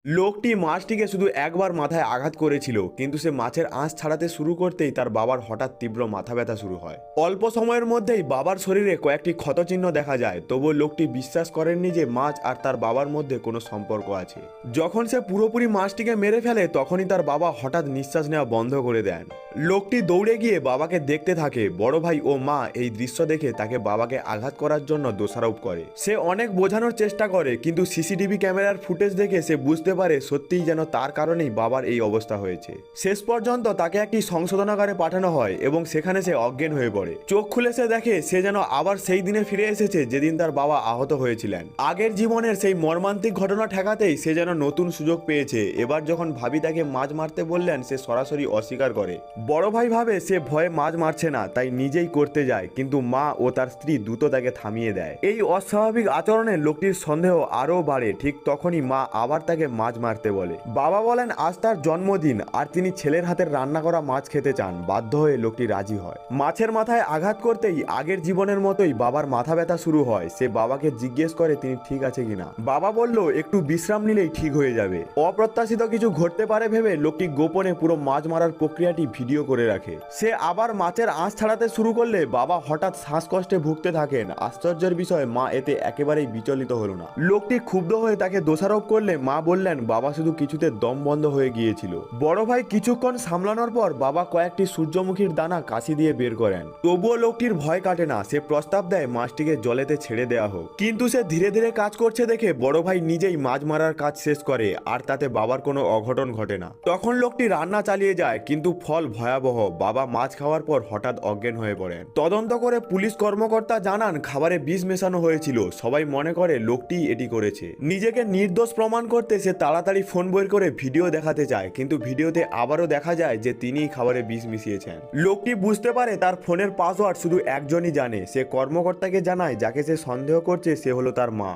লোকটি মাছটিকে শুধু একবার মাথায় আঘাত করেছিল, কিন্তু সে মাছের আঁশ ছাড়াতে শুরু করতেই তার বাবার হঠাৎ তীব্র মাথা ব্যথা শুরু হয়। অল্প সময়ের মধ্যেই বাবার শরীরে কয়েকটি ক্ষতচিহ্ন দেখা যায়, তবুও লোকটি বিশ্বাস করেননি যে মাছ আর তার বাবার মধ্যে কোনো সম্পর্ক আছে। যখন সে পুরোপুরি মাছটিকে মেরে ফেলে, তখনই তার বাবা হঠাৎ নিঃশ্বাস নেওয়া বন্ধ করে দেন। লোকটি দৌড়ে গিয়ে বাবাকে দেখতে থাকে। বড় ভাই ও মা এই দৃশ্য দেখে তাকে বাবাকে আঘাত করার জন্য দোষারোপ করে। সে অনেক বোঝানোর চেষ্টা করে, কিন্তু সিসিটিভি ক্যামেরার ফুটেজ দেখে সে বুঝতে পারে সত্যিই যেন তার কারণেই বাবার এই অবস্থা হয়েছে। শেষ পর্যন্ত তাকে একটি সংশোধনাগারে পাঠানো হয় এবং সেখানে সে অজ্ঞান হয়ে পড়ে। চোখ খুলে সে দেখে সে যেন আবার সেই দিনে ফিরে এসেছে যেদিন তার বাবা আহত হয়েছিলেন। আগের জীবনের সেই মর্মান্তিক ঘটনা ঠেকাতেই সে যেন নতুন সুযোগ পেয়েছে। এবার যখন ভাবি তাকে মাছ মারতে বললেন, সে সরাসরি অস্বীকার করে। বড় ভাই ভাবে সে ভয়ে মাছ মারছে না, তাই নিজেই করতে যায়, কিন্তু মা ও তার স্ত্রী দ্রুত তাকে থামিয়ে দেয়। এই অস্বাভাবিক আচরণে লোকটির সন্দেহ আরও বাড়ে। ঠিক তখনই মা আবার তাকে মাছ মারতে বলে। বাবা বলেন আজ তার জন্মদিন আর তিনি ছেলের হাতের রান্না করা মাছ খেতে চান। বাধ্য হয়ে লোকটি রাজি হয়। মাছের মাথায় আঘাত করতেই আগের জীবনের মতোই বাবার মাথা ব্যথা শুরু হয়। সে বাবাকে জিজ্ঞেস করে তিনি ঠিক আছে কিনা। বাবা বলল একটু বিশ্রাম নিলেই ঠিক হয়ে যাবে। অপ্রত্যাশিত কিছু ঘটতে পারে ভেবে লোকটি গোপনে পুরো মাছ মারার প্রক্রিয়াটি ভিডিও করে রাখে। সে আবার মাছের আঁশ ছাড়াতে শুরু করলে বাবা হঠাৎ শ্বাসকষ্টে ভুগতে থাকেন। আশ্চর্যের বিষয় মা এতে একেবারেই বিচলিত হলো না। লোকটি ক্ষুব্ধ হয়ে তাকে দোষারোপ করলে মা বললেন বাবা শুধু কিছুতে দম বন্ধ হয়ে গিয়েছিল। বড় ভাই কিছুক্ষণ সামলানোর পর বাবা কয়েকটি সূর্যমুখীর দানা কাশি দিয়ে বের করেন। তবুও লোকটির ভয় কাটে না। সে প্রস্তাব দেয় মাছটিকে জলেতে ছেড়ে দেওয়া হোক, কিন্তু সে ধীরে ধীরে কাজ করছে দেখে বড় ভাই নিজেই মাছ মারার কাজ শেষ করে আর তাতে বাবার কোনো অঘটন ঘটে না। তখন লোকটি রান্না চালিয়ে যায়, কিন্তু ফল ভয়াবহ। বাবা মাছ খাওয়ার পর হঠাৎ অজ্ঞান হয়ে পড়েন। তদন্ত করে পুলিশ কর্মকর্তা জানান খাবারে বিষ মেশানো হয়েছিল। সবাই মনে করে লোকটি এটি করেছে। নিজেকে নির্দোষ প্রমাণ করতে সে তাড়াতাড়ি ফোন বের করে ভিডিও দেখাতে চায়, কিন্তু ভিডিওতে আবারও দেখা যায় যে তিনিই খাবারে বিষ মিশিয়েছেন। লোকটি বুঝতে পারে তার ফোনের পাসওয়ার্ড শুধু একজনই জানে। সে কর্মকর্তাকে জানায় যাকে সে সন্দেহ করছে সে হলো তার মা।